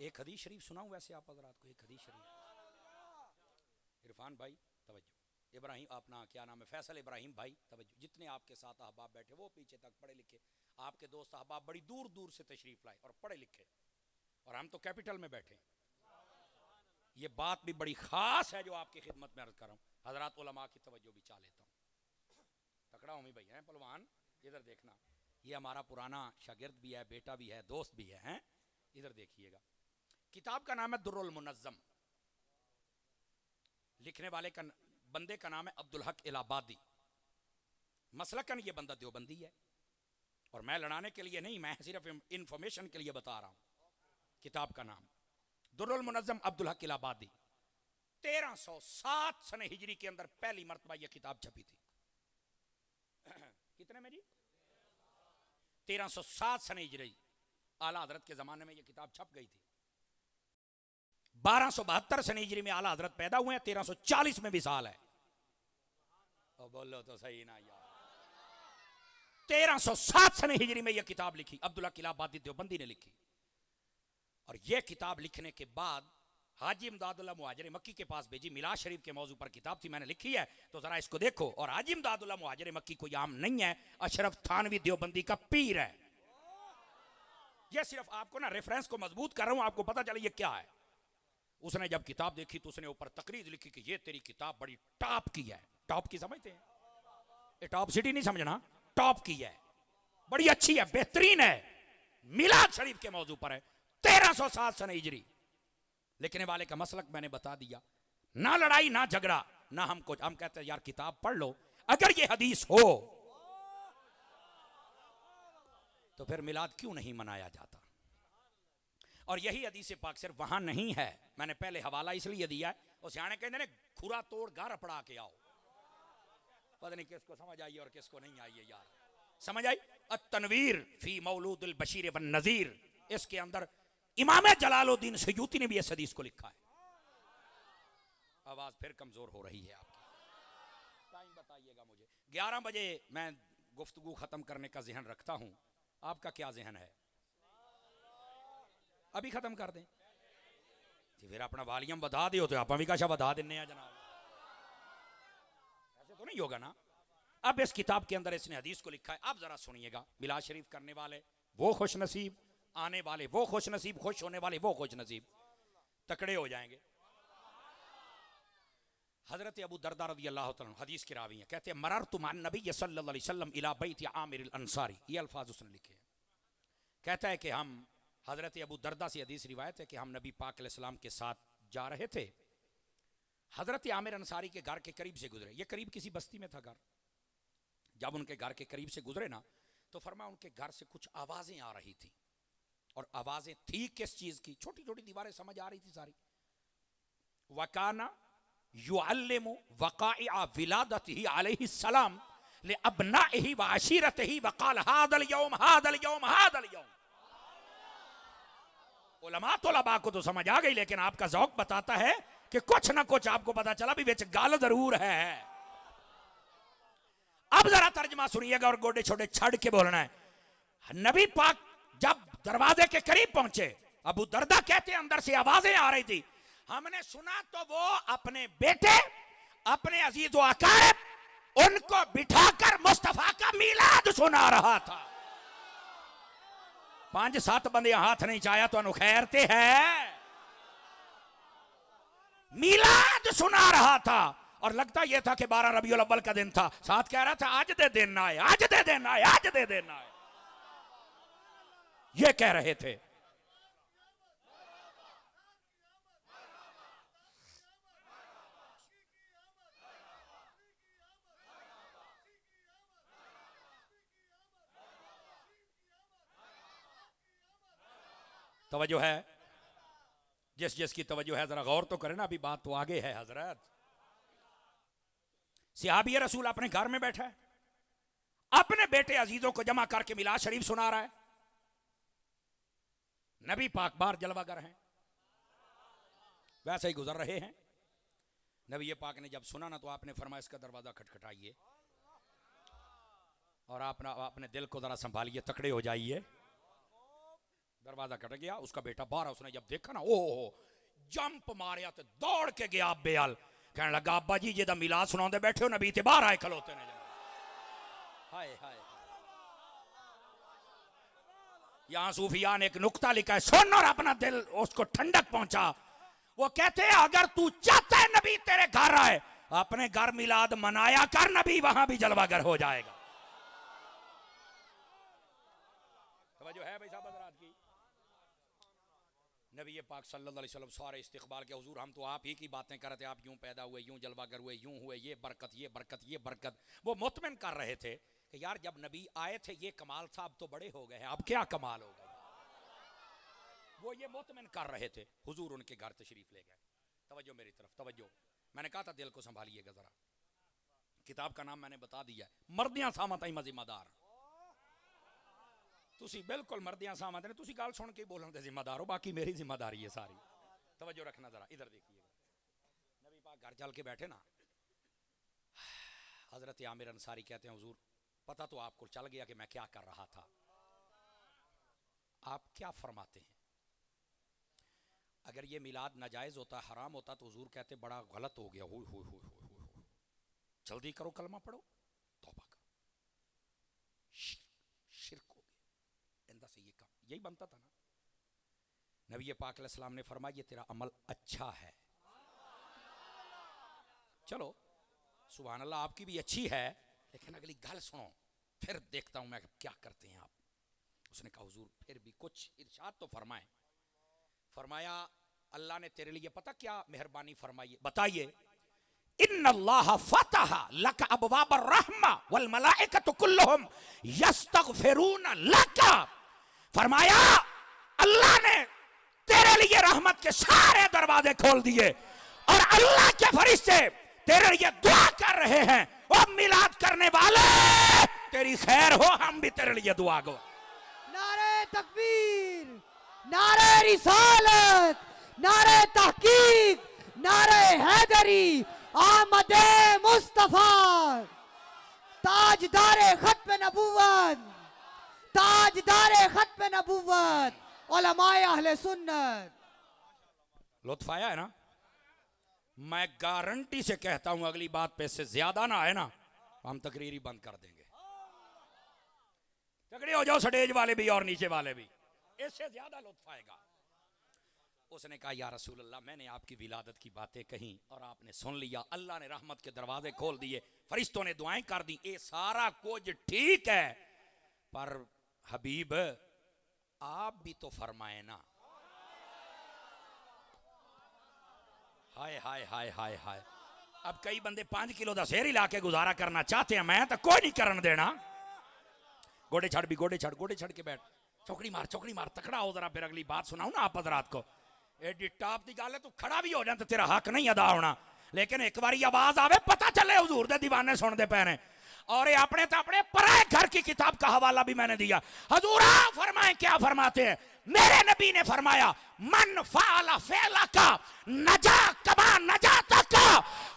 एक हदीस शरीफ सुनाऊं वैसे आप हजरात को, एक हदीस शरीफ। इरफान भाई तवज्जो, इब्राहिम अपना क्या नाम है, फैसल इब्राहिम भाई तवज्जो, जितने आपके साथ अहबाब बैठे वो पीछे तक पढ़े लिखे, आपके दोस्त अहबाब बड़ी दूर दूर से तशरीफ लाए और पढ़े लिखे, और हम तो कैपिटल में बैठे। ये बात भी बड़ी खास है जो आपकी खिदमत में अर्ज कर रहा हूँ। हजरात उलमा की तवज्जो भी चाह लेता हूँ। तकड़ा हूँ भाई है पहलवान, इधर देखना, ये हमारा पुराना शागिर्द भी है, बेटा भी है, दोस्त भी है, हैं? इधर देखिएगा, किताब का नाम है दुर्रुल मुनज़्ज़म, लिखने वाले का बंदे का नाम है अब्दुल हक इलाहाबादी। मसलकन ये बंदा देवबंदी है, और मैं लड़ाने के लिए नहीं, मैं सिर्फ इंफॉर्मेशन के लिए बता रहा हूं। किताब का नाम दुर्रुल मुनज़्ज़म अब्दुल हक इलाहाबादी। 1307 सने हिजरी के अंदर पहली मर्तबा यह किताब छपी थी। कितने में जी? 1307 सने हिजरी, आला हजरत के जमाने में यह किताब छप गई थी। 1272 सने हिजरी में आला हजरत पैदा हुए हैं, 1340 में विसाल है। और बोलो तो सही ना यार। 1307 सने हिजरी में यह किताब लिखी, अब्दुल हक इलाहाबादी देवबंदी ने लिखी। और यह किताब लिखने के बाद हाजी इमदादुल्लाह मुहाजिर मक्की के पास भेजी। मिलाद शरीफ के मौजू पर किताब थी, मैंने लिखी है, तो जरा इसको देखो। और हाजी इमदादुल्लाह मुहाजिर मक्की कोई आम नहीं है, अशरफ थानवी देवबंदी का पीर है। यह सिर्फ आपको ना रेफरेंस को मजबूत कर रहा हूं, आपको पता चले ये क्या है। उसने जब किताब देखी तो उसने ऊपर तकरीर लिखी कि ये तेरी किताब बड़ी टॉप की है। टॉप की समझते हैं? ये टॉप सिटी नहीं समझना, टॉप की है, बड़ी अच्छी है, बेहतरीन है। मिलाद शरीफ के मौजू पर है, 1307 सने हिजरी। लिखने वाले का मसलक मैंने बता दिया, ना लड़ाई ना झगड़ा ना हम कुछ। हम कहते हैं यार किताब पढ़ लो, अगर ये हदीस हो तो फिर मिलाद क्यों नहीं मनाया जाता। और यही हदीस पाक सिर्फ वहां नहीं है, मैंने पहले हवाला इसलिए दिया है, और सियाने कहते हैं खुरा तोड़ गार पड़ा के आओ। पता नहीं किसको समझ आई और किसको नहीं आई है यार। समझ आई? अत-तनवीर फी मौलूदुल बशीर वन नज़ीर, इसके अंदर इमाम जलालुद्दीन सयूती ने भी इस हदीस को लिखा है। आवाज फिर कमजोर हो रही है आपकी, टाइम बताइएगा मुझे। 11 बजे मैं गुफ्तगू खत्म करने का जहन रखता हूं, आपका क्या जहन है? अभी खत्म कर दें तो फिर अपना वॉल्यूम बता दियो, तो आप भी काशा बता देने हैं जनाब, ऐसे तो नहीं होगा ना। अब इस किताब के अंदर इसने हदीस को लिखा है, आप जरा सुनिएगा। मिलाद शरीफ करने वाले वो खुश नसीब, आने वाले वो खुश नसीब, खुश होने वाले वो खुश नसीब, तकड़े हो जाएंगे। हजरत अबू दरदा रज़ी अल्लाह तआला हदीस के रावी हैं, कहते हैं मररतु मअन नबी सल्लल्लाहु अलैहि वसल्लम इला बैत आमिर अल अंसारी। ये अल्फाज उसने लिखे हैं। कहता है कि हम, हजरत अबू दरदा से हदीस रिवायत है कि हम नबी पाक अलैहिस्सलाम के साथ जा रहे थे, हजरत आमिर अंसारी के घर के करीब से गुजरे। ये करीब किसी बस्ती में था घर। जब उनके घर के करीब से गुजरे ना, तो फरमा उनके घर से कुछ आवाजें आ रही थी। और आवाजें थी किस चीज की? छोटी छोटी दीवारें समझ आ रही थी सारी। वकाना युअल्लिमु वकाइअ विलादतिही अलैहि सलाम ले अबनाइही व अशीरतिही वकाल हादल यौम हादल यौम हादल यौम। उलमा तोलबा को तो समझ आ गई, लेकिन आपका ज़ौक़ बताता है कि कुछ ना कुछ आपको पता चला भी, विच गाल जरूर है। अब जरा तर्जमा सुनिएगा और गोडे छोटे छड़ के बोलना है। नबी पाक जब दरवाजे के करीब पहुंचे, अबू दरदा कहते अंदर से आवाजें आ रही थी। हमने सुना तो वो अपने बेटे, अपने अजीज व अकारिब, उनको बिठाकर मुस्तफा का मिलाद सुना रहा था। 5-7 बंदे हाथ नहीं चाया तो अनुखैरते है, मिलाद सुना रहा था। और लगता यह था कि 12 रबीउल अव्वल का दिन था। साथ कह रहा था आज दे देना है, आज दे देना है, आज दे देना है, ये कह रहे थे। तवज्जो है? जिस जिस की तवज्जो है जरा गौर तो करें ना, अभी बात तो आगे है। हजरत सिहाबी रसूल अपने घर में बैठा है, अपने बेटे अजीजों को जमा करके मिलाद शरीफ सुना रहा है। नबी पाक बार जलवागर हैं, वैसे ही गुजर रहे हैं। नबी पाक ने जब सुना ना, तो आपने फरमाया इसका दरवाजा खटखटाइए और अपने दिल को जरा संभालिए, तकड़े हो जाइए। दरवाजा कट गया, उसका बेटा बाहर, उसने जब देखा ना, ओहो जंप मारिया तो दौड़ के गया अब्बे अल, कहने लगा अब्बा जी जेदा मिलाद सुनाते बैठे हो, नबी ते बाहर आए खलोते ने। हाय हाय, यहां सूफिया ने एक नुक्ता लिखा है, सुन और अपना दिल उसको ठंडक पहुंचा। वो कहते हैं अगर तू चाहता है नबी तेरे घर आए, अपने घर मिलाद मनाया कर, नबी वहां भी जलवागर हो जाएगा। तवज्जो है भाई साहब हज़रात की। नबी पाक सल्लल्लाहु अलैहि वसल्लम सारे इस्तिक़बाल के, हुजूर हम तो आप ही की बातें कर रहे थे, आप यूं पैदा हुए, यूं जलवागर हुए, यूं हुए, ये बरकत ये बरकत ये बरकत। वो मुतमिन कर रहे थे कि यार जब नबी आए थे ये कमाल था, अब तो बड़े हो गए हैं, अब क्या कमाल हो गए। वो ये मुतमिन कर रहे थे। हुजूर उनके घर तशरीफ ले गए। तवज्जो मेरी तरफ, तवज्जो। मैंने कहा था दिल को संभालिएगा जरा। किताब का नाम मैंने बता दिया है, मर्दियां सामत आई जिम्मेदार। तुसी बिल्कुल मर्दियां सामत ने, तुसी गल सुन के बोलने के जिम्मेदार हो, बाकी मेरी जिम्मेदारी है सारी। तवज्जो रखना जरा, इधर देखिएगा। नबी पाक घर चल के बैठे ना, हजरत आमिर अंसारी कहते हैं हुजूर पता तो आपको चल गया कि मैं क्या कर रहा था, आप क्या फरमाते हैं? अगर ये मिलाद नाजायज होता, हराम होता, तो हुजूर कहते बड़ा गलत हो गया, हो जल्दी करो, कलमा पढ़ो, तौबा करो, शिरक हो गया, इंदा से ये काम यही बनता था ना। नबी पाक अलैहिस्सलाम ने फरमाया ये तेरा अमल अच्छा है, चलो सुभान अल्लाह आपकी भी अच्छी है, लेकिन अगली गल सुनो, फिर देखता हूं मैं क्या करते हैं आप। उसने कहा हुजूर फिर भी कुछ इरशाद तो फरमाए। फरमाया अल्लाह ने तेरे लिए पता क्या मेहरबानी फरमाई, बताइए। इन्नल्लाह फतह लक अबवाब अर्रहमा वल मलाइकतु कुल्लुहुम यस्तगफिरून लक। फरमाया अल्लाह ने तेरे लिए रहमत के सारे दरवाजे खोल दिए और अल्लाह के फरिश्ते तेरे लिए दुआ कर रहे हैं। और मिलाद करने वाले तेरी खैर हो, हम भी तेरे लिए दुआ गो। नारे तकबीर, नारे रिसालत, नारे तहकीक, नारे हैदरी, आमदे मुस्तफा, ताजदारे खत्म नबूवत, ताजदारे खत्म नबूवत, उलमाए अहले सुन्नत। लुत्फ आया है ना? मैं गारंटी से कहता हूं अगली बात पे से ज्यादा ना आए ना, हम तकरीर ही बंद कर देंगे। तगड़े हो जाओ स्टेज वाले भी और नीचे वाले भी, इससे ज्यादा लुत्फ आएगा। उसने कहा या रसूल अल्लाह मैंने आपकी विलादत की बातें कही और आपने सुन लिया, अल्लाह ने रहमत के दरवाजे खोल दिए, फरिश्तों ने दुआएं कर दी, ये सारा कुछ ठीक है, पर हबीब आप भी तो फरमाए ना। हाय हाय हाय हाय हाय। अब कई बंदे 5 किलो का सेर ही ला के गुजारा करना चाहते हैं, मैं तो कोई नहीं करन देना। गोडे छड़ भी गोडे छड़ के बैठ, चौकड़ी मार तकड़ा हो जरा, फिर अगली बात सुनाऊ ना आप हजरात को। एडी टॉप की गल है, तू खड़ा भी हो जाए तो तेरा हक नहीं अदा होना, लेकिन एक बारी आवाज आवे पता चले हुजूर दे दीवाने सुनते पे ने। और ये अपने तो अपने पराए घर की किताब का हवाला भी मैंने दिया। हुजूर आप फरमाए क्या फरमाते हैं? मेरे नबी ने फरमाया मन फाला फेला का नजा कमा नजा तक,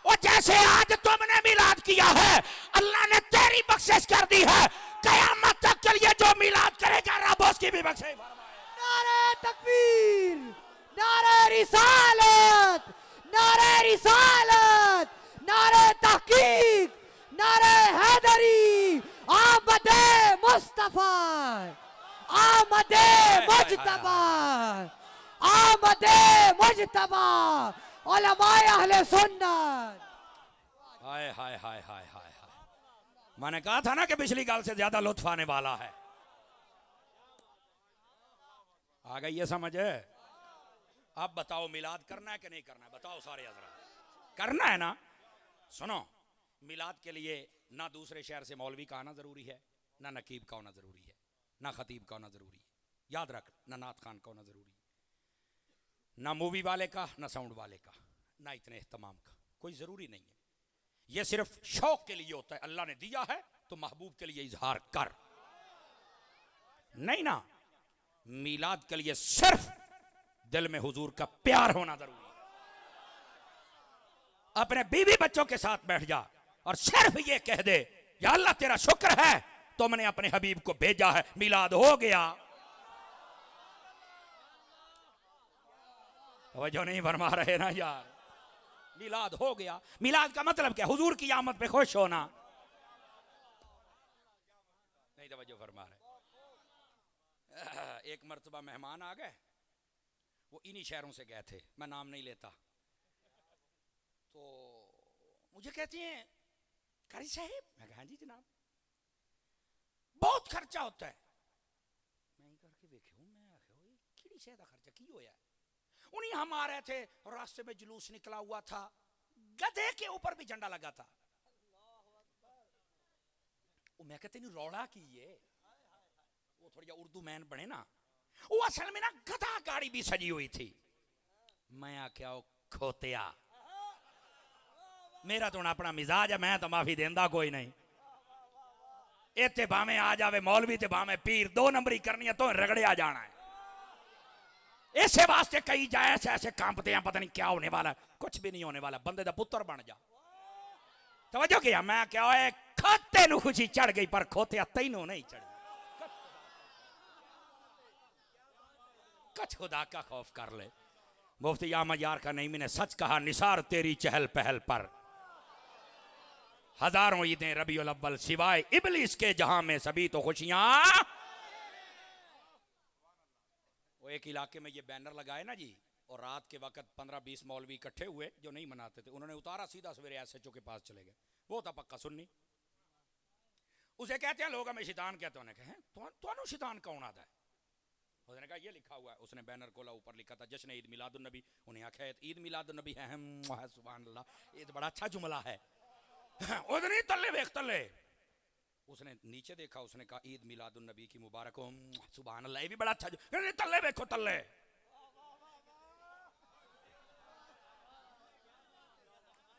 और जैसे आज तुमने मिलाद किया है अल्लाह ने तेरी बख्शिश कर दी है, कयामत तक के लिए जो मिलाद करेगा रब उसकी भी बख्शिश फरमाए। नारे तकबीर, नारे रिसालत, नारे रिसालत, नारे तहकीक, नारे हैदरी, आमदे मुस्तफा, आमदे मुजतबा, आमदे मुजतबा, उलमाए अहले सुन्नत। हाय हाय हाय हाय हाय हाय। मैंने कहा था ना कि पिछली गाल से ज्यादा लुत्फ आने वाला है। आ गई ये समझ है? अब बताओ मिलाद करना है कि नहीं करना है? बताओ सारे हजरात, करना है ना? सुनो, मिलाद के लिए ना दूसरे शहर से मौलवी का आना जरूरी है, ना नकीब का होना जरूरी है, ना खतीब का होना जरूरी है, याद रख, ना नात खान का होना जरूरी है, ना मूवी वाले का, ना साउंड वाले का, ना इतने एहतमाम का, कोई जरूरी नहीं है। यह सिर्फ शौक के लिए होता है, अल्लाह ने दिया है तो महबूब के लिए इजहार कर, नहीं ना। मिलाद के लिए सिर्फ दिल में हुजूर का प्यार होना जरूरी है। अपने बीवी बच्चों के साथ बैठ जा और सिर्फ ये कह दे या अल्लाह तेरा शुक्र है तुमने अपने हबीब को भेजा है, मिलाद हो गया। तवज्जो नहीं फरमा रहे ना यार। मिलाद हो गया। मिलाद का मतलब क्या? हुजूर की आमद पे खुश होना। नहीं तवज्जो फरमा रहे। एक मर्तबा मेहमान आ गए, वो इन्हीं शहरों से गए थे, मैं नाम नहीं लेता। तो मुझे कहती हैं कारी साहब, मैं कहा हाँ जी जनाब, बहुत खर्चा होता है। मैं करके देखूं, मैं किड़ी शह का खर्चा की होया। उन्हीं हम आ रहे थे, रास्ते में जुलूस निकला हुआ था, गधे के ऊपर भी झंडा लगा था। मैं कहते नहीं रौला की ये, वो थोड़ी उर्दू मैन बने ना, वो असल में ना गधा गाड़ी भी सजी हुई थी। मैं क्या खोतिया, मेरा तो अपना मिजाज है, मैं तो माफी देंदा कोई नहीं। इतने भावे आ जावे मौलवी ते भावे पीर, दो नंबरी करनी है तो रगड़े आ जाना है। ऐसे वास्ते कई जाए ऐसे ऐसे कांपते हैं, पता नहीं क्या होने वाला है। कुछ भी नहीं होने वाला, बंदे दा पुत्र बन जा। तवज्जो किया? मैं क्या है, खोते नु खुशी चढ़ गई पर खोते तैनू नहीं चढ़ी। कुछ खुदा का खौफ कर ले। मुफ्ती अहमद यार का नईमी ने सच कहा, निसार तेरी चहल पहल पर हजारों ईदें रबीउल अव्वल सिवाय इबलीस के जहां में सभी तो खुशियां। वो एक इलाके में ये बैनर लगाए ना जी, और रात के वक्त 15-20 मौलवी इकट्ठे हुए जो नहीं मनाते थे, उन्होंने उतारा, सीधा सवेरे एसएचओ के पास चले गए। वो था पक्का सुन्नी। उसे कहते हैं लोग हमें शैतान कहते हैं। कहे तो शैतान कौन आता है? उसने कहा ये लिखा हुआ है। उसने बैनर खोला, ऊपर लिखा था जश्न ईद मिलादुन नबी। उन्हें आख्या ईद मिलादुन नबी है, सुभान अल्लाह, ये तो बड़ा अच्छा जुमला है। उधर तल्ले वेख तल्ले। उसने नीचे देखा, उसने कहा ईद मिलादुन नबी की मुबारक हो, सुभान अल्लाह, ये भी बड़ा अच्छा। तल्ले देखो तल्ले।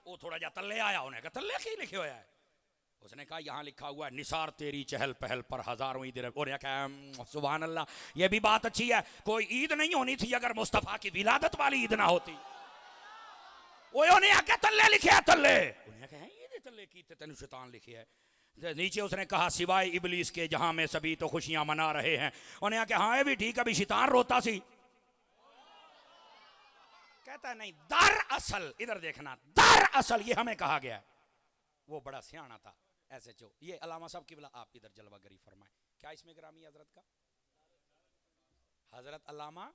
वो थोड़ा जा तल्ले आया, उन्हें कहा तल्ले की लिखे हुआ है? उसने कहा यहाँ लिखा हुआ है निसार तेरी चहल पहल पर हजारों ईद। और सुभान अल्लाह, ये भी बात अच्छी है। कोई ईद नहीं होनी थी अगर मुस्तफा की विलादत वाली ईद ना होती। उन्हें आके तल्ले लिखे है, तल्ले। उन्हें कहा ये तल्ले की तेन शैतान लिखे है। नीचे उसने कहा सिवाय इबलीस के जहां में सभी तो खुशियां मना रहे हैं। उन्हें आके हाँ ये भी ठीक, अभी शैतान रोता सी। कहता नहीं, दर असल इधर देखना, दर असल ये हमें कहा गया। वो बड़ा सियाना था एसएचओ। ये अलामा साहब की बला, आप इधर जलवागरी फरमाए। क्या इसमें ग्रामी हजरत का? हजरत अलामा,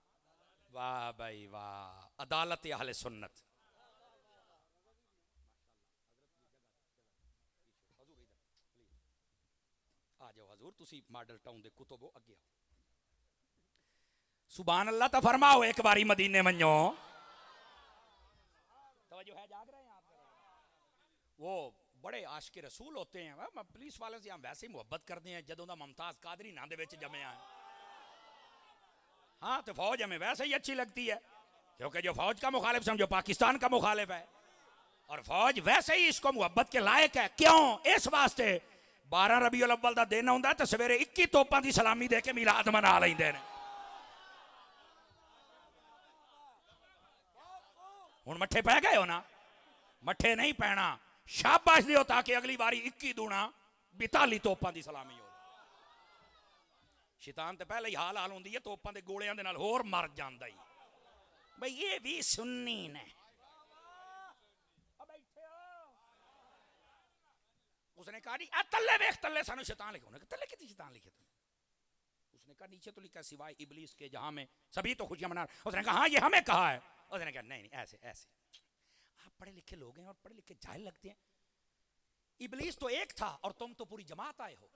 वाह भाई वाह, अदालत अहले सुन्नत। आ जाओ हजूर, तुसी मॉडल टाउन दे कुतुबो अगे आओ। सुभान अल्लाह तो फरमाओ एक बारी मदीने मन्यो। तवज्जो है, जाग रहे हैं आप? वो बड़े आशिक रसूल होते हैं। पुलिस वाले से हम वैसे ही मुहब्बत करते हैं जदों दा मुमताज कादरी नां दे विच जम्मिया है। हाँ तो फौज हमें वैसे ही अच्छी लगती है, क्योंकि जो फौज का मुखालिफ समझो पाकिस्तान का मुखालिफ है, और फौज वैसे ही इसको मुहब्बत के लायक है। क्यों? इस वास्ते 12 रबीउल अव्वल दा दिन हुंदा ते सवेरे 21 तोपां दी सलामी दे के मिलाद मना लैंदे ने। हुण मट्ठे पै गए हो ना? मट्ठे नहीं पैना, शाबाश दियो ताकि अगली बारी 21 दूना 42 तोपां दी सलामी हो। शैतान ते पहले ही हाल हाल होंदी है, तोपां दे गोलियां दे नाल होर मर जांदा ही। भाई ये भी सुन्नी ने। उसने कहा नहीं तल्ले वेख तल्ले सानू शैतान लिखे। उन्होंने कहा तल्ले कितनी शैतान लिखे तुमने? उसने कहा नीचे तो लिखा सिवाय इबलीस के जहां में सभी तो खुशियां मना। उसने कहा हाँ ये हमें कहा है। उसने कहा नहीं ऐसे ऐसे, आप पढ़े लिखे लोग हैं और पढ़े लिखे जाहिल लगते हैं। इबलीस तो एक था और तुम तो पूरी जमात आए हो।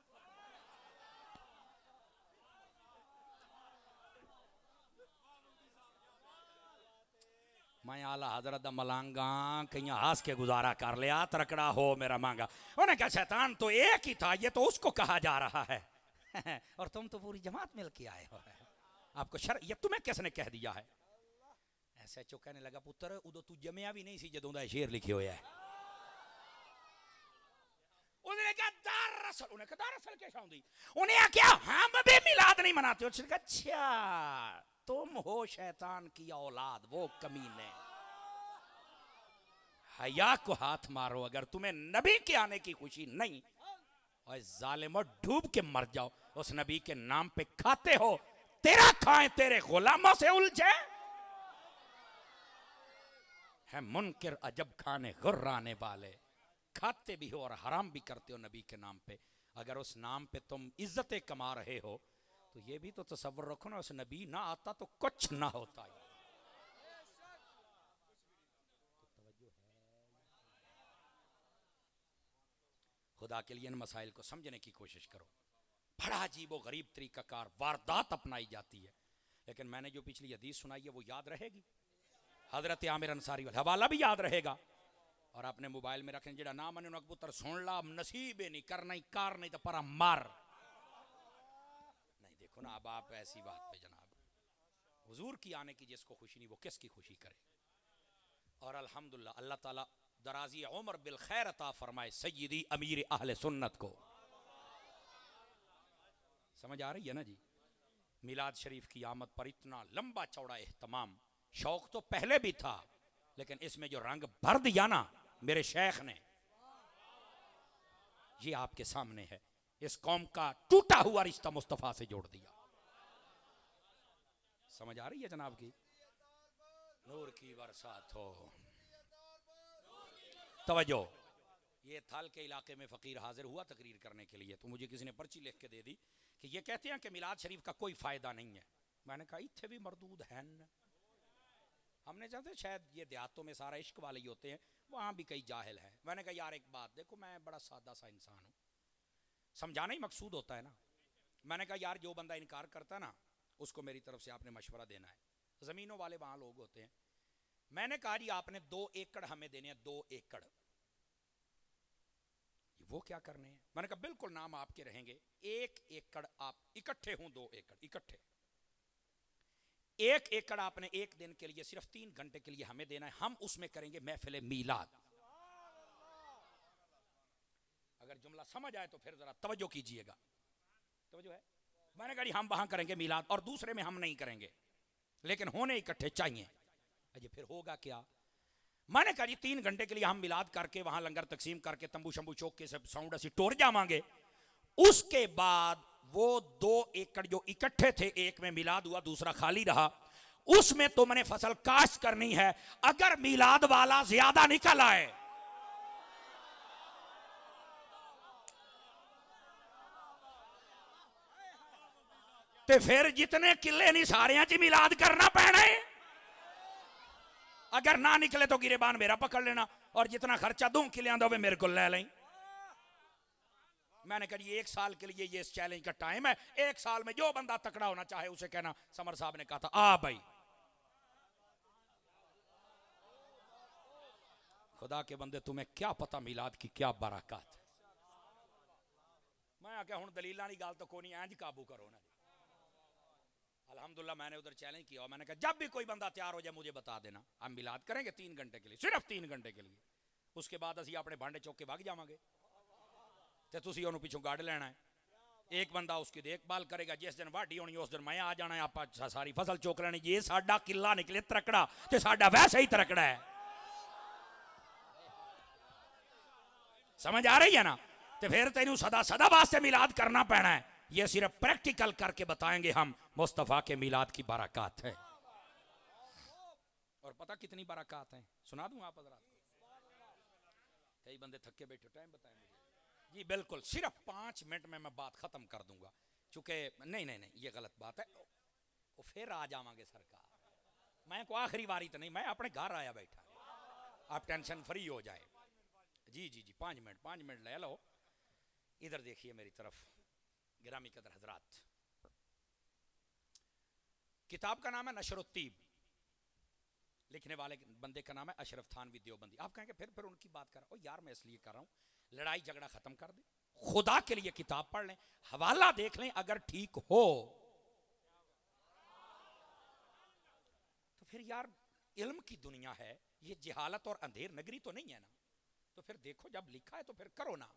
मैं आला हजरत दा मलांगा कहीं हंस के गुजारा कर लिया, तरकड़ा हो मेरा मांगा। उन्होंने कहा शैतान तो एक ही था, ये तो उसको कहा जा रहा है और तुम तो पूरी जमात मिल के आए हो। आपको ये तुम्हें किसने कह दिया है? ऐसे चो कहने लगा पुत्र उदो तू जमया भी नहीं सी जदों दा शेर लिखे हुए है। उन्होंने कहा दरअसल, उन्हें कहा दरअसल क्या शाउंदी? उन्हें क्या हम भी मिलाद नहीं मनाते? उसने कहा अच्छा तुम हो शैतान की औलाद, वो कमीने। हया को हाथ मारो अगर तुम्हें नबी के आने की खुशी नहीं, और जालिमो डूब के मर जाओ। उस नबी के नाम पे खाते हो, तेरा खाएं तेरे गुलामों से उलझे। है मुनकिर अजब खाने गुर्राने वाले, खाते भी हो और हराम भी करते हो नबी के नाम पे। अगर उस नाम पे तुम इज्जतें कमा रहे हो तो ये भी तो तसव्वुर रखो ना, उस नबी ना आता तो कुछ ना होता। खुदा के लिए इन मसाइल को समझने की कोशिश करो। बड़ा अजीब व गरीब तरीकाकार वारदात अपनाई जाती है, लेकिन मैंने जो पिछली हदीस सुनाई है वो याद रहेगी। हजरत आमिर अंसारी वाला हवाला भी याद रहेगा, और अपने मोबाइल में रखें। जेड़ा ना मने उन्हें पुत्र सुन ला, नसीब ही नहीं करना ही कार नहीं तो पर मार नहीं। देखो ना, अब आप ऐसी बात पे जनाब, हुजूर की आने की जिसको खुशी नहीं वो किसकी खुशी करे। और अल्हम्दुलिल्लाह अल्लाह ताला दराजी उम्र बिल खैर अता फरमाए सय्यदी अमीर अहले सुन्नत को। समझ आ रही है ना जी। मिलाद शरीफ की आमद पर इतना लंबा चौड़ा एहतमाम, शौक तो पहले भी था, लेकिन इसमें जो रंग भर दिया ना मेरे शेख ने, ये आपके सामने है। इस कौम का टूटा हुआ रिश्ता मुस्तफा से जोड़ दिया। समझ आ रही है जनाब की। नूर की बरसात हो। तवज्जो, ये थाल के इलाके में फ़कीर हाजिर हुआ तकरीर करने के लिए, तो मुझे किसी ने पर्ची लिख के दे दी कि ये कहते हैं कि मिलाद शरीफ का कोई फ़ायदा नहीं है। मैंने कहा इत्थे भी मरदूद है न। हमने चाहते शायद ये देहातों में सारा इश्क वाले ही होते हैं, वहाँ भी कई जाहिल हैं। मैंने कहा यार एक बात देखो, मैं बड़ा सादा सा इंसान हूँ, समझाना ही मकसूद होता है ना। मैंने कहा यार जो बंदा इनकार करता है ना, उसको मेरी तरफ से आपने मशवरा देना है। ज़मीनों वाले वहाँ लोग होते हैं। मैंने कहा जी आपने 2 एकड़ हमें देने हैं, 2 एकड़। वो क्या करने हैं? मैंने कहा बिल्कुल नाम आपके रहेंगे। 1 एकड़ आप इकट्ठे हों, 2 एकड़ इकट्ठे। 1 एकड़ आपने एक दिन के लिए सिर्फ 3 घंटे के लिए हमें देना है, हम उसमें करेंगे महफिल मीलाद। अगर जुमला समझ आए तो फिर जरा तवज्जो कीजिएगा। तवज्जो है? मैंने कहा हम वहां करेंगे मीलाद और दूसरे में हम नहीं करेंगे, लेकिन होने इकट्ठे चाहिए। अजय फिर होगा क्या? मैंने कहा जी 3 घंटे के लिए हम मिलाद करके वहां लंगर तकसीम करके तंबू शंबू चौक के सब साउंड असी टोर जावांगे। उसके बाद वो 2 एकड़ जो इकट्ठे थे, एक में मिलाद हुआ दूसरा खाली रहा, उसमें तुमने फसल काश्त करनी है। अगर मिलाद वाला ज्यादा निकल आए तो फिर जितने किले नहीं सारे च मिलाद करना पैना है। अगर ना निकले तो गिरेबान मेरा पकड़ लेना, और जितना खर्चा 2 किलियां दो मेरे को ले लें। मैंने कहा 1 साल के लिए ये इस चैलेंज का टाइम है। 1 साल में जो बंदा तकड़ा होना चाहे उसे कहना। समर साहब ने कहा था आ भाई, खुदा के बंदे तुम्हें क्या पता मिलाद की क्या बरकत है। मैं आख्या हुण दलीलां दी गल तो कोई नहीं, इंज काबू करो ना। अल्हम्दुलिल्लाह मैंने उधर चैलेंज किया और मैंने कहा जब भी कोई बंदा तैयार हो जाए मुझे बता देना, हम मिलाद करेंगे 3 घंटे के लिए, सिर्फ 3 घंटे के लिए। उसके बाद असी अपने भांडे चौक के भाग जावांगे ते तुसी ओनू पिछों गाड़ लेना है। एक बंदा उसकी देखभाल करेगा, जिस दिन वाढ़ी होनी उस दिन मैं आ जाना है, आप सारी फसल चौक लेनी। ये साडा किला निकले तरकड़ा ते साडा वैसे ही तरकड़ा है। समझ आ रही है ना? तो फिर तेनू सदा सदा वास्ते मिलाद करना पैना है। ये सिर्फ प्रैक्टिकल करके बताएंगे हम मुस्तफा के मिलाद की बरकत है। और पता कितनी बरकत है, सुना दूं आप हज़रात को। कई बंदे थके बैठे, टाइम बताएं मुझे जी। बिल्कुल सिर्फ 5 मिनट में मैं बात खत्म कर दूंगा, चूंकि नहीं ये गलत बात है। वो फिर आ जावांगे सरकार, मैं को आखिरी बारी तो नहीं, मैं अपने घर आया बैठा, आप टेंशन फ्री हो जाए। जी 5 मिनट ले लो। इधर देखिए मेरी तरफ, गिरामी कदर हजरात। किताब का नाम है नशरुत्तीब, लिखने वाले बंदे का नाम है अशरफ थानवी देवबंदी। आप कहेंगे फिर उनकी बात कर रहा हूं। यार मैं इसलिए कर रहा हूं, लड़ाई झगड़ा खत्म कर दे, खुदा के लिए किताब पढ़ लें, हवाला देख लें, अगर ठीक हो तो फिर यार इल्म की दुनिया है, ये जिहालत और अंधेर नगरी तो नहीं है ना। तो फिर देखो जब लिखा है तो फिर करो ना।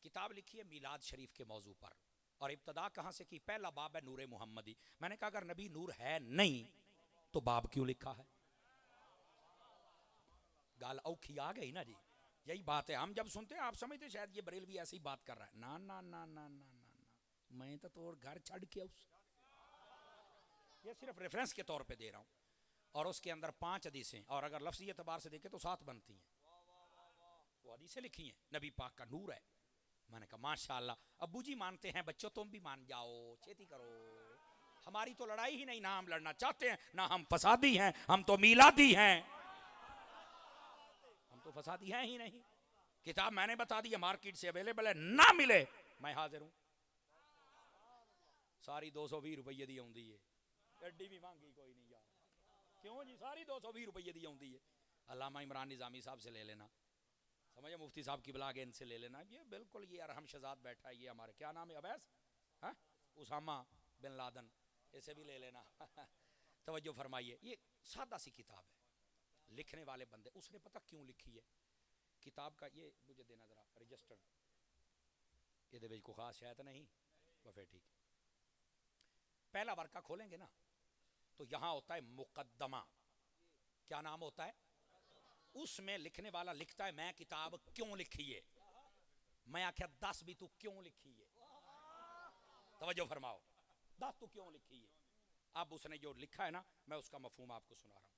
किताब लिखी है मिलाद शरीफ के मौजू पर, और इब्तदा कहां से की? पहला बाब है नूरे मोहम्मदी। मैंने कहा अगर नबी नूर है नहीं तो बाब क्यों लिखा है? गाल औखी आ गई ना जी। यही बात है, हम जब सुनते हैं आप समझते शायद ये बरेलवी ऐसी बात कर रहा है। ना ना ना ना ना ना ना, मैं तो और घर छड़ के उस, ये सिर्फ रेफरेंस के तौर पे दे रहा हूं। और उसके अंदर 5 हदीसें, और अगर लफ्ज़ी एतबार से देखें तो 7 बनती हैं। वो हदीसें लिखी हैं, नबी पाक का नूर है। मैंने कहा माशाअल्लाह, अब्बू जी मानते हैं, बच्चों तुम भी मान जाओ, छेती करो। हमारी तो लड़ाई ही नहीं, ना हम लड़ना चाहते हैं, ना हम फसादी हैं, हम तो मीलादी हैं, हम तो फसादी हैं ही नहीं। किताब मैंने बता दी है, मार्केट से अवेलेबल है, ना मिले मैं हाजिर हूं। सारी 220 रुपये दी आती है, एड्डी भी महंगी कोई नहीं यार, क्यों जी, सारी 220 रुपये दी आती है। अल्लामा इमरान निज़ामी साहब से ले लेना, समझे, मुफ्ती साहब की बुला के इनसे ले लेना, ये बिल्कुल ये अरहम शहजाद बैठा है, ये हमारे क्या नाम है, अवैस, हाँ, उसामा बिन लादन, इसे भी ले लेना। तवज्जो फरमाइए, ये सादा सी किताब है, लिखने वाले बंदे, उसने पता क्यों लिखी है किताब का, ये मुझे देना जरा रजिस्टर, ये को खास शायद नहीं, वह फिर ठीक। पहला वर्का खोलेंगे ना तो यहां होता है मुकद्दमा, क्या नाम होता है, उसमें लिखने वाला लिखता है मैं किताब क्यों लिखी है। मैं आख्या 10 भी तू क्यों लिखी है, तवज्जो फरमाओ, 10 तू क्यों लिखी है। अब उसने जो लिखा है ना, मैं उसका मफहूम आपको सुना रहा हूं।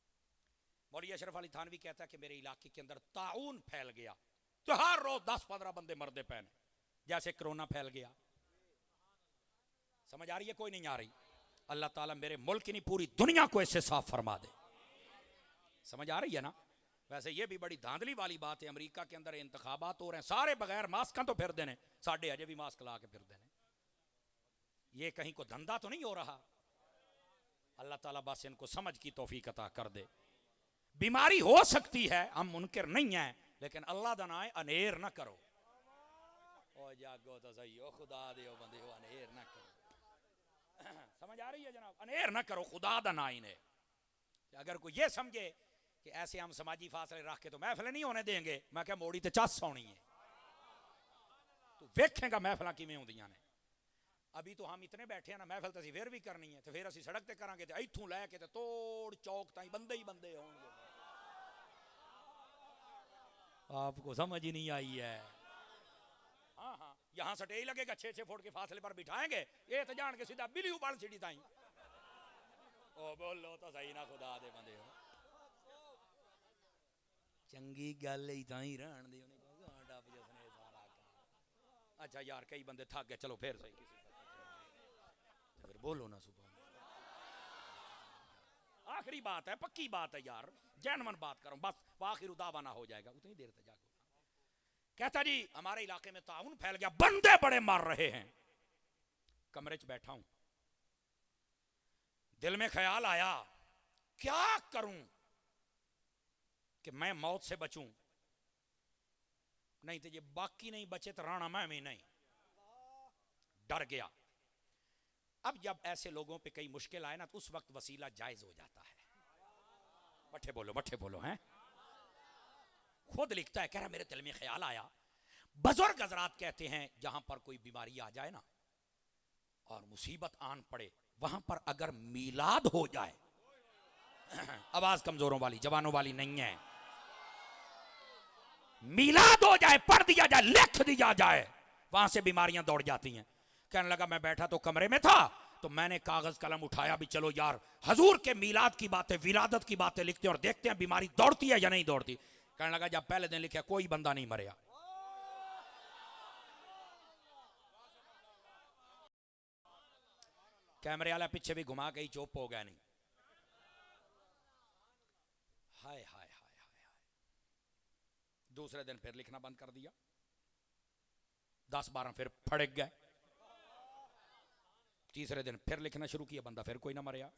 मौलवी अशरफ अली थानवी कहता है कि मेरे इलाके के अंदर ताउन फैल गया, तो हर रोज 10-15 बंदे मरदे पैने, जैसे कोरोना फैल गया। समझ आ रही है, कोई नहीं आ रही। अल्लाह ताला मेरे मुल्क की नहीं पूरी दुनिया को इससे साफ फरमा दे। समझ आ रही है ना। वैसे ये भी बड़ी धांधली वाली बात है, अमेरिका के अंदर इंतखाबात हो रहे हैं, सारे बगैर मास्क का तो फिर देने, साढ़े अजे भी मास्क ला के फिर देने, ये कहीं को धंधा तो नहीं हो रहा। अल्लाह ताला बस इनको समझ की तौफीक अता कर दे। बीमारी हो सकती है, हम मुनकिर नहीं है, लेकिन अल्लाह दा नाम अनेर ना करो। ओ जागो तो सही हो, खुदा दे बंदे हो, अनेर ना करो। समझ आ रही है जनाब, अनेर ना करो, खुदा दा नाम है। अगर कोई ये समझे कि ऐसे हम समाजी फासले रख के तो महफिल नहीं होने देंगे, मैं क्या मोड़ी ते चस होनी है, तू वेखेगा महफिल किवें होंदियां ने। अभी तो हम इतने बैठे हैं ना, महफिल तो फिर भी करनी है, तो फिर असं सड़क ते करांगे, तो इथों लैके तो तोड़ चौक ताई बंदे ही बंदे होंगे। आपको समझ ही नहीं आई है। हाँ हाँ, यहां सटे ही लगेगा, 6-6 फुट के फासले पर बिठाएंगे, ये तो जान के सीधा बिली उबाल सीढ़ी ताई। ओ बोलो तो सही ना, खुदा दे बंदे हो, चंगी गल ही ताई रहन दे। अच्छा यार, कई बंदे थक गए, चलो फिर सही, फिर बोलो ना सुबह। आखिरी बात है, पक्की बात है यार, जैनमन बात करो, बस आखिर दावा ना हो जाएगा, उतनी देर तक जागो। कहता जी हमारे इलाके में ताउन फैल गया, बंदे बड़े मार रहे हैं। कमरे च बैठा हूं, दिल में ख्याल आया क्या करूं कि मैं मौत से बचूं, नहीं तो ये बाकी नहीं बचे तो राणा मैं भी नहीं। डर गया। अब जब ऐसे लोगों पे कई मुश्किल आए ना, तो उस वक्त वसीला जायज हो जाता है। बट्ठे बोलो हैं। खुद लिखता है, कह रहा मेरे दिल में ख्याल आया, बुजुर्ग हजरात कहते हैं जहां पर कोई बीमारी आ जाए ना और मुसीबत आन पड़े, वहां पर अगर मीलाद हो जाए, आवाज कमजोरों वाली, जवानों वाली नहीं है, मीलाद हो जाए, पढ़ दिया जाए, लिख दिया जाए, वहां से बीमारियां दौड़ जाती हैं। कहने लगा मैं बैठा तो कमरे में था, तो मैंने कागज कलम उठाया, भी चलो यार हजूर के मीलाद की बातें, विलादत की बातें लिखते हैं और देखते हैं बीमारी दौड़ती है या नहीं दौड़ती। कहने लगा जब पहले दिन लिखा कोई बंदा नहीं मरेगा। कैमरे वाला पीछे भी घुमा के ही चुप हो गया। नहीं, हाय हाय हाय हाय हाय। दूसरे दिन फिर लिखना बंद कर दिया, 10-12 फिर फड़क गए। तीसरे दिन फिर लिखना शुरू किया, बंदा फिर कोई ना मरिया।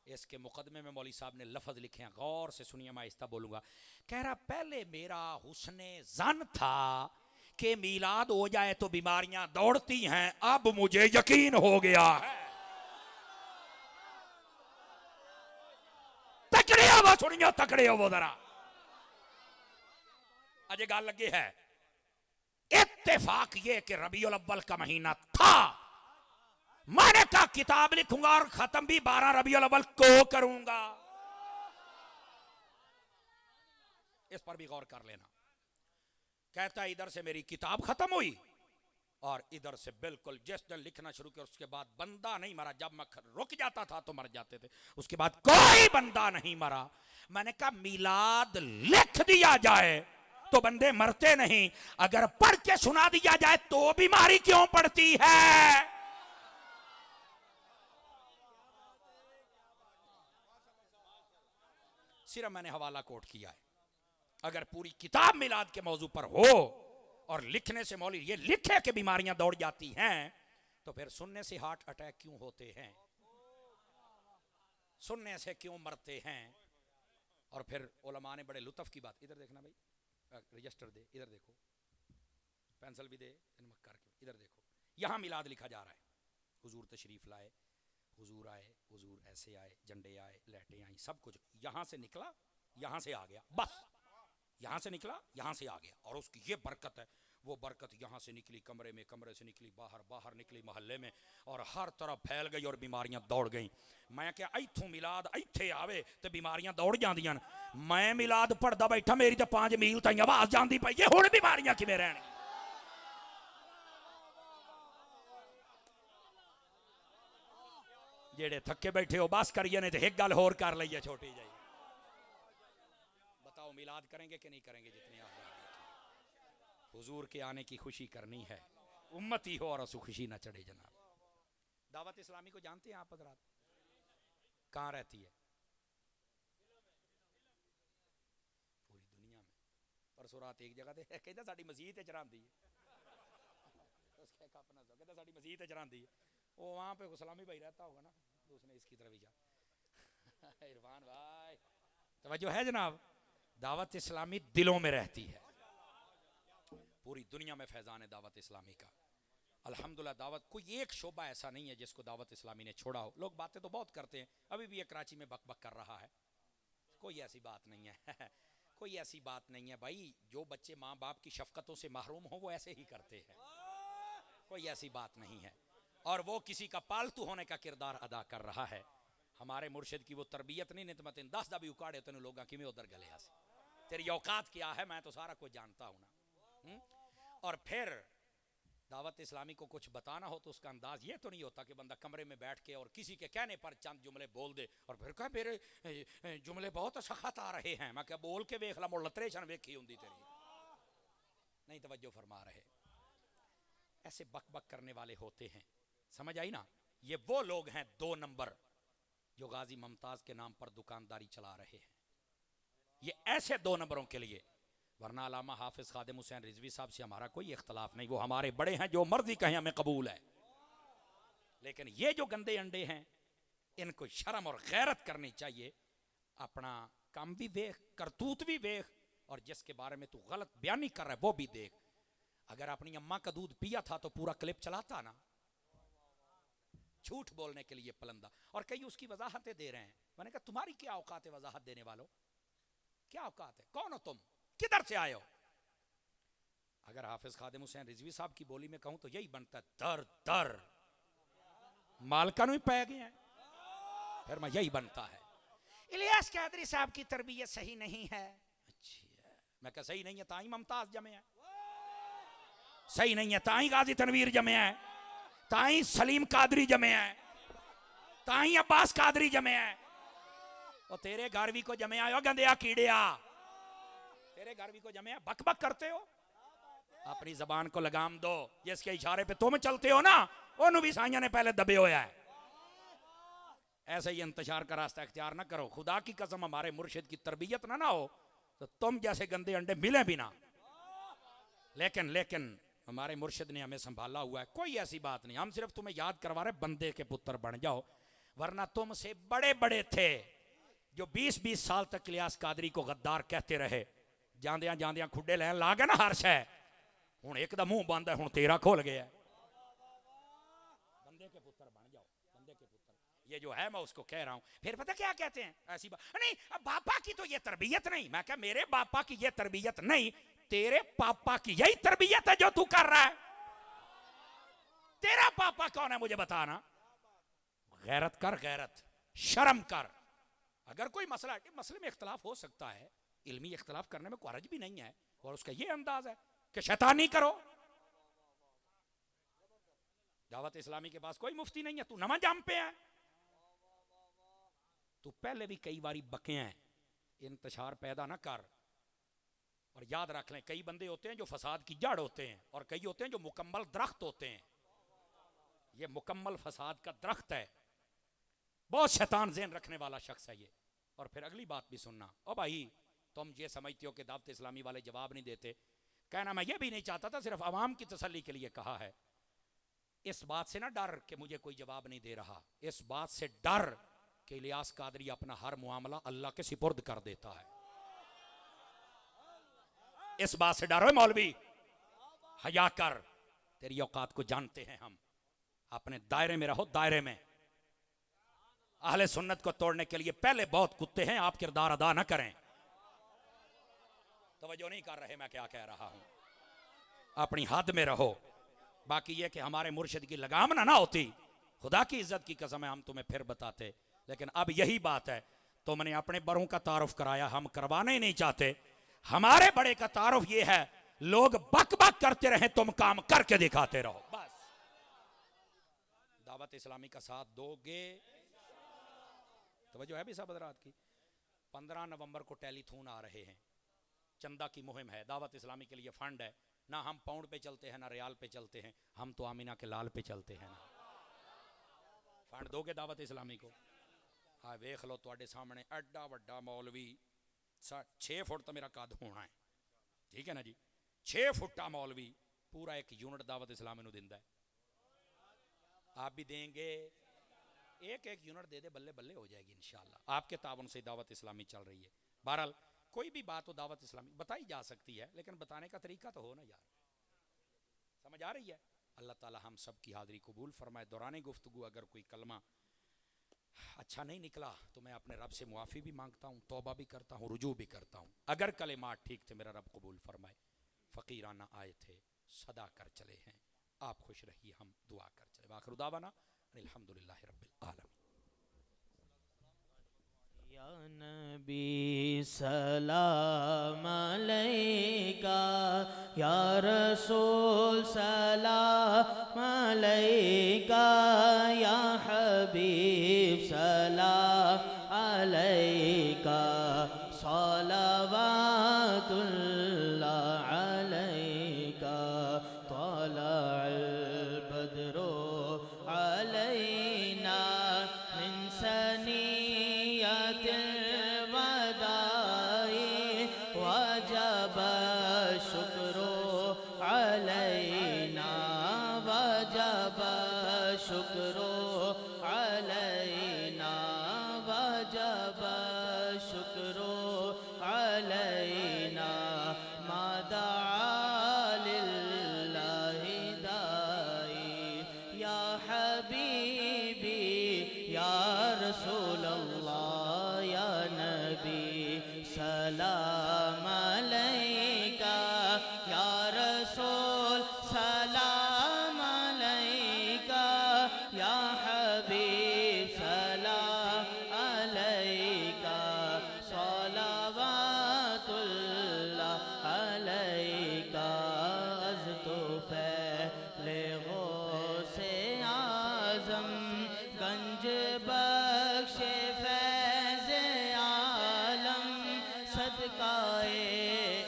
इसके मुकदमे में मौली साहब ने लफ्ज लिखे हैं, गौर से सुनिए, मैं आहिस्ता बोलूंगा। कह रहा पहले मेरा हुस्ने जन था कि मीलाद हो जाए तो बीमारियां दौड़ती हैं, अब मुझे यकीन हो गया है। तकड़े हो सुनिए, तकड़े हो जरा, अजय गाल लगे है। इत्तेफाक ये कि रबीउल अव्वल का महीना था, मैंने कहा किताब लिखूंगा और खत्म भी 12 रबीउल अव्वल को करूंगा। इस पर भी गौर कर लेना। कहता है इधर से मेरी किताब खत्म हुई और इधर से बिल्कुल जिस दिन लिखना शुरू किया उसके बाद बंदा नहीं मरा। जब मैं रुक जाता था तो मर जाते थे, उसके बाद कोई बंदा नहीं मरा। मैंने कहा मिलाद लिख दिया जाए तो बंदे मरते नहीं, अगर पढ़ के सुना दिया जाए तो बीमारी क्यों पड़ती है? सिर्फ मैंने हवाला कोट किया है। अगर पूरी किताब मिलाद के मौजू पर हो और लिखने से मौलवी ये लिखे कि बीमारियां दौड़ जाती हैं, तो फिर सुनने से हार्ट अटैक क्यों होते हैं, सुनने से क्यों मरते हैं? और फिर उलमा ने बड़े लुत्फ की बात, इधर देखना भाई, रजिस्टर दे, इधर देखो, पेंसिल भी दे, करके इधर देखो, यहां मिलाद लिखा जा रहा है। हुजूर तशरीफ लाए, हुजूर आए, हुजूर ऐसे आए, झंडे आए, लहटें आई, सब कुछ यहां से निकला, यहां से आ गया, बस यहां से निकला, यहां से आ गया। और उसकी ये बरकत है, वो बरकत यहां से निकली कमरे में, कमरे से निकली बाहर, बाहर निकली मोहल्ले में, और हर तरफ फैल गई और बीमारियां दौड़ गई। मैं क्या इथों मिलाद इत्थे आवे तो बीमारियां दौड़ जांदियां। मैं मिलाद पढ़दा बैठा, मेरी तो 5 मील ताईं आवाज जांदी पई है, हुण बीमारियां किवें रहण? जेड़े थके बैठे हो बस करिए, नहीं तो एक गल होर कर लईए छोटी जी। बताओ मिलाद करेंगे कि नहीं करेंगे? जितने आप हुजूर के आने की खुशी करनी है, उम्मती हो और उसको खुशी ना चढ़े। जनाब दावत इस्लामी को जानते हैं आप हज़रात? कहाँ रहती है? पूरी दुनिया में। परसों रात एक जगह ते कहता साडी मस्जिद च रहांदी है, उसके अपना कहता साडी मस्जिद च रहांदी है। वो वहाँ पे सलामी भाई रहता होगा ना, तो उसने इसकी तरफ ही जा। इरफान भाई तवज्जो है जनाब? दावत इस्लामी दिलों में रहती है, पूरी दुनिया में फैजान है दावत इस्लामी का। अल्हम्दुलिल्लाह दावत कोई एक शोबा ऐसा नहीं है जिसको दावत इस्लामी ने छोड़ा हो। लोग बातें तो बहुत करते हैं, अभी भी ये कराची में बक बक कर रहा है, कोई ऐसी बात नहीं है। कोई ऐसी बात नहीं है भाई, जो बच्चे माँ बाप की शफकतों से महरूम हो वो ऐसे ही करते हैं, कोई ऐसी बात नहीं है। और वो किसी का पालतू होने का किरदार अदा कर रहा है। हमारे मुर्शिद की वो तरबियत नहीं, नहीं तो मैं तेन 10 दा भी उकाड़े तेन लोग कि उधर गले आस, तेरी औकात क्या है, मैं तो सारा कुछ जानता हूं ना। और फिर दावत इस्लामी को कुछ बताना हो तो उसका अंदाज ये तो नहीं होता कि बंदा कमरे में बैठ के और किसी के कहने पर चंद जुमले बोल दे और फिर कह मेरे जुमले बहुत सख्त आ रहे हैं। मैं क्या बोल के वेख ला, मुड़ लतरेशन वेखी हुंदी तेरी, नहीं तवज्जो फरमा रहे। ऐसे बक बक करने वाले होते हैं, समझ आई ना? ये वो लोग हैं 2 नंबर जो गाजी मुमताज के नाम पर दुकानदारी चला रहे हैं। ये ऐसे 2 नंबरों के लिए, वरना अल्लामा हाफिज खादिम हुसैन रिजवी साहब से हमारा कोई इख्तलाफ नहीं, वो हमारे बड़े हैं, जो मर्जी कहें हमें कबूल है। लेकिन ये जो गंदे अंडे हैं, इनको शर्म और गैरत करनी चाहिए। अपना काम भी देख, करतूत भी देख, और जिसके बारे में तू गलत बयानी कर रहा है वो भी देख। अगर अपनी अम्मा का दूध पिया था तो पूरा क्लिप चलाता ना, झूठ बोलने के लिए पलंदा। और कई उसकी वजाहतें दे रहे हैं। मैंने कहा तुम्हारी क्या औकात है वजाहत देने वालों, क्या औकात है? कौन हो तुम, किधर से आए हो? अगर हाफिज खादिम हुसैन रिजवी साहब की बोली में कहूं तो यही बनता है, दर दर मालका ही पै गए हैं, फिर मैं यही बनता है। इलियास कादरी साहब की तरबियत सही नहीं है। अच्छा, मैं कहा सही नहीं है ताई मुमताज जमे है, सही नहीं है ताई गाजी तनवीर जमे है, ताई सलीम कादरी जमे है, ताई अब्बास कादरी जमे है। और तेरे घरवी को जमे आयो गंदिया कीड़िया, तेरे घरवी को जमे, बक बक करते हो। अपनी जबान को लगाम दो, जिसके इशारे पे तुम चलते हो ना, उन्होंने भी साइया ने पहले दबे होया है। ऐसे ही इंतशार का रास्ता इख्तियार ना करो। खुदा की कसम हमारे मुर्शिद की तरबियत ना हो तो तुम जैसे गंदे अंडे मिले भी ना। लेकिन हमारे मुर्शिद ने हमें संभाला हुआ है, कोई ऐसी बात नहीं। हम सिर्फ तुम्हें याद करवा रहे, बंदे के पुत्र बन जाओ, वरना तुमसे बड़े बड़े थे जो 20-20 साल तक इलियास कादरी को गद्दार कहते रहे, जांदियां जांदियां खुडे लैन ला गए ना हर शय, हुण एक दा मुंह बंद है, हुण तेरा खोल गया। बंदे के पुत्र बन जाओ, बंदे के पुत्र। ये जो है मैं उसको कह रहा हूं। फिर पता क्या कहते हैं, ऐसी बात नहीं, बापा की तो ये तरबियत नहीं। मैं क्या, मेरे बापा की ये तरबियत नहीं, तेरे पापा की यही तरबियत है जो तू कर रहा है। तेरा पापा कौन है मुझे बताना। गैरत कर, गैरत, शर्म कर। अगर कोई मसला, मसले में इख्तलाफ हो सकता है, इल्मी इख्तलाफ करने में कोई हर्ज भी नहीं है, और उसका ये अंदाज है कि शैतानी करो, दावत इस्लामी के पास कोई मुफ्ती नहीं है, तू नवा जाम पे है, तू पहले भी कई बारी बके हैं, इंतशार पैदा ना कर। और याद रख लें, कई बंदे होते हैं जो फसाद की जड़ होते हैं और कई होते हैं जो मुकम्मल दरख्त होते हैं। ये मुकम्मल फसाद का दरख्त है, बहुत शैतान ज़हन रखने वाला शख्स है ये। और फिर अगली बात भी सुनना, ओ भाई तुम ये समझते हो कि दावत इस्लामी वाले जवाब नहीं देते, कहना मैं ये भी नहीं चाहता था, सिर्फ आवाम की तसल्ली के लिए कहा है। इस बात से ना डर कि मुझे कोई जवाब नहीं दे रहा, इस बात से डर कि इलियास कादरी अपना हर मामला अल्लाह के सिपुर्द कर देता है। इस बात से डरो मौलवी, हया कर, तेरी औकात को जानते हैं हम, अपने दायरे में रहो, दायरे में। अहले सुन्नत को तोड़ने के लिए पहले बहुत कुत्ते हैं, आप किरदार अदा ना करें। तवज्जो नहीं कर रहे मैं क्या कह रहा हूं, अपनी हद में रहो। बाकी ये कि हमारे मुर्शिद की लगाम ना होती, खुदा की इज्जत की कसम है हम तुम्हें फिर बताते। लेकिन अब यही बात है, तुमने अपने बड़ों का तारुफ कराया, हम करवाना ही नहीं चाहते। हमारे बड़े का तारुफ ये है, लोग बक बक करते रहे, तुम काम करके दिखाते रहो बस। दावत इस्लामी का साथ दोगे? तवज्जो है भी सब हज़रात की। 15 नवंबर को टेलीथॉन आ रहे हैं, चंदा की मुहिम है, दावत इस्लामी के लिए फंड है। ना हम पाउंड पे चलते हैं ना रियाल पे चलते हैं, हम तो आमीना के लाल पे चलते हैं ना। फंड दोगे दावत इस्लामी को? हाँ वेख लो तुहाडे सामने एडा वड्डा मौलवी, 6 फुट तो मेरा कद होना है, ठीक है ना जी, 6 फुटा मौलवी पूरा एक यूनिट दावत इस्लामी नूं दिंदा है। आप भी देंगे? एक एक यूनिट दे दे, बल्ले बल्ले हो जाएगी इंशाल्लाह। आपके तावन से दावत इस्लामी चल रही है। बहरहाल कोई भी बात हो दावत इस्लामी बताई जा सकती है, लेकिन बताने का तरीका तो हो ना यार, समझ आ रही है? अल्लाह ताला हम सब की हाजिरी कबूल फरमाए। दौरान गुफ्तगू अगर कोई कलमा अच्छा नहीं निकला तो मैं अपने रब से मुआफ़ी भी मांगता हूँ, तौबा भी करता हूँ, रुजू भी करता हूँ। अगर कलेमात ठीक थे मेरा रब कबूल फरमाए। फ़कीराना आए थे, सदा कर चले हैं, आप खुश रहिए, हम दुआ कर चले। वाखिर दावाना अल्हम्दुलिल्लाहि रब्बिल आलमीन। या नबी सलाम अलैका, या रसूल सलाम अलैका, या हबीब सलाम अलैका, सलावातुल्लाह अलैका, तलअल बद्रो अलैना मिन सनियतिल वदाई, वजब शुक्रो अलैना, वजब शुक्रो अलैना, वजब शुक्रो अलैना, मादा लिल्लाहि दाई, या हबीबी या रसूल अल्लाह, या नबी सलाम अलैका, या रसूल सलाम अलैका, या हबीब सलाम अलैका, सलावातुल्लाह अलैका, अज़्तो फैले गौसे आज़म, गंज बख्शे फैज़ आलम, सदकाए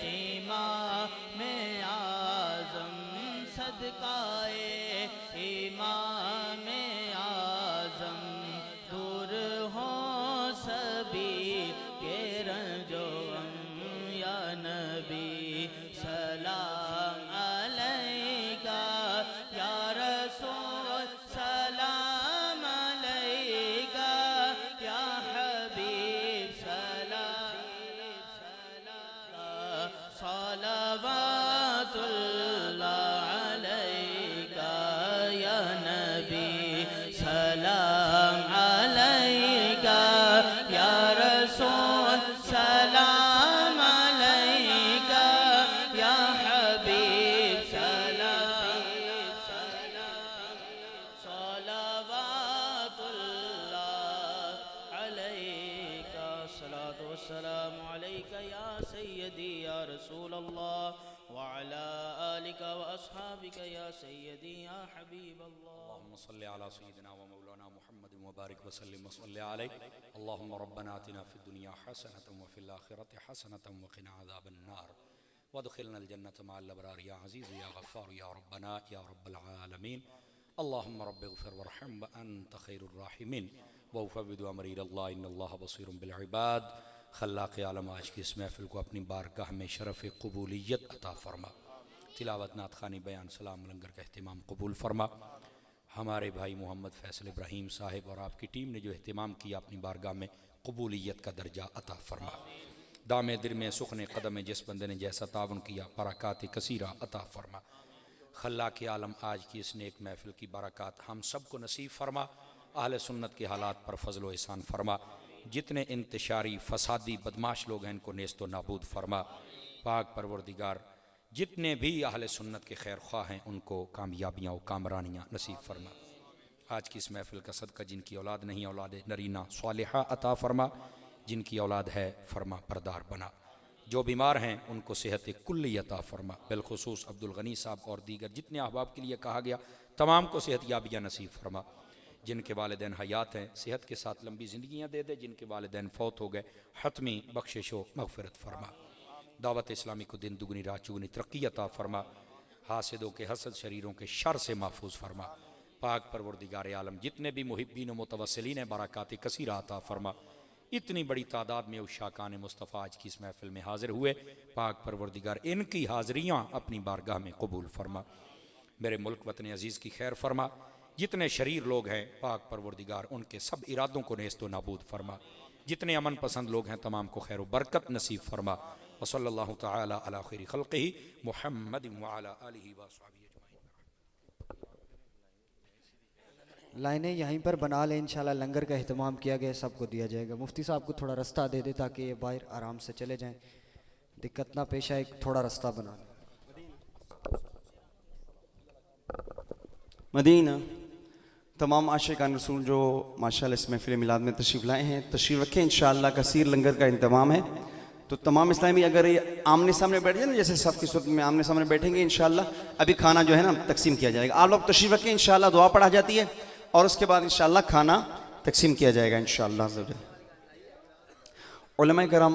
इमाम आज़म, सदकाए इमाम आज़म, दूर हो सभी के रंजो गम, या नबी सलाम अलैका, या रसूल सलाम अलैका, या हबीब सलाम, सलावातुल्लाह अलैका, या नबी सलाम अलैका, या रसूल सलाम अलैका, या हबीब सलाम, सलावातुल्लाह अलैका, सलातो वस्सलामु अलैका या सय्यदी या रसूल अल्लाह, वअला आलिका व अस्हाबिका या सय्यदी या हबीब अल्लाह। अल्लाहुम्मा सल्लि अला सय्यिदिना व मौलाना मुहम्मद व बारिक व सल्लिम व सल्लि अलैहि। अल्लाहुम्मा रब्बना आतिना फिद दुनिया हसनतन व फिल आखिरति हसनतन व क़िना अज़ाबन नार वदखिलनल जन्नत मअल अबरार या अज़ीज़ या गफ़्फ़ार या रब्बना या रब्बल आलमीन। अल्लाहुम्मा रब्बिग़फिर वरहम व अंत खैरुर राहिमीन व उफ़व्विदु अमरी इलल्लाह इन्नल्लाह बसीरुम बिल इबाद। खल्लाक़ आलम आज की इस महफ़िल को अपनी बारगाह में शरफ़ क़बूलियत अता फ़रमा। तिलावत नात ख़ानी बयान सलाम लंगर का अहतमाम कबूल फ़रमा। हमारे भाई मोहम्मद फ़ैसल इब्राहीम साहिब और आपकी टीम ने जो अहतमाम किया अपनी बारगाह में कबूलियत का दर्जा अता फ़रमा। दामे दिल में सुखने कदम में जिस बंदे ने जैसा तावन किया बरक़ात कसीरा अता फ़रमा। खल्लाक़ आलम आज की इस नेक महफ़िल की बरक़ात हम सब को नसीब फ़रमा। अहले सुन्नत के हालात पर फ़ज़ल व एहसान फ़रमा। जितने इंतशारी फ़सादी बदमाश लोग हैं इनको नेस्त व नाबूद फ़रमा। पाक परवरदिगार जितने भी अहले सुन्नत के खैर ख्वाह हैं उनको कामयाबियाँ व कामरानियाँ नसीब फ़रमा। आज की इस महफ़िल का सदका जिनकी औलाद नहीं औलाद नरीना स्वालिहा अता फ़रमा, जिनकी औलाद है फरमा परदार बना। जो बीमार हैं उनको सेहत कुल्ली अता फ़रमा। बिलखुसूस अब्दुल गनी साहब और दीगर जितने अहबाब के लिए कहा गया तमाम को सेहत याबियाँ नसीब फ़रमा। जिनके वालिदैन हयात हैं सेहत के साथ लंबी ज़िंदगियाँ दे दे, जिनके वालिदैन फ़ौत हो गए हतमी बख्शिश व मग़फ़िरत फ़रमा। दावत इस्लामी को दिन दुगनी रात चुगनी तरक्की अता फ़रमा। हासिदों के हसद शरीरों के शर से महफूज फ़रमा। पाक परवरदिगार आलम जितने भी मुहिब्बीन व मुतवस्सिलीन हैं बरक़ात कसीरा अता फ़रमा। इतनी बड़ी तादाद में उशाकान मुस्तफ़ा आज की इस महफ़िल में हाज़िर हुए। पाक परवरदिगार इनकी हाज़िरियाँ अपनी बारगाह में कबूल फ़रमा। मेरे मुल्क वतन अज़ीज़ की खैर फ़रमा। जितने शरीर लोग हैं पाक परवरदिगार उनके सब इरादों को नेस्त व नाबूद फ़रमा। जितने अमन पसंद लोग हैं तमाम को खैर व बरकत नसीब फ़रमा। व सल्लल्लाहु तआला अला खैरि खल्क़िही मुहम्मदिन व अला आलिही व अस्हाबिही अजमईन। लाइनें यहीं पर बना लें, इंशाल्लाह लंगर का अहतमाम किया गया सबको दिया जाएगा। मुफ्ती साहब को थोड़ा रास्ता दे दे ताकि ये बाहर आराम से चले जाएं, दिक्कत ना पेश आए, थोड़ा रास्ता बना लें। मदीना तमाम आशिकान रसूल जो माशाअल्लाह इस महफ़िल मिलाद में तशरीफ़ लाए हैं तशरीफ़ रखें। इंशाअल्लाह कसीर लंगर का इंतज़ाम है तो तमाम इस्लामी अगर ये आमने सामने बैठ जाए ना, जैसे सब की सूरत में आमने सामने बैठेंगे इंशाअल्लाह अभी खाना जो है ना तकसीम किया जाएगा। आप लोग तशरीफ़ रखें, इंशाअल्लाह दुआ पढ़ा जाती है और उसके बाद इंशाअल्लाह खाना तकसीम किया जाएगा इंशाअल्लाह। उलमा-ए-किराम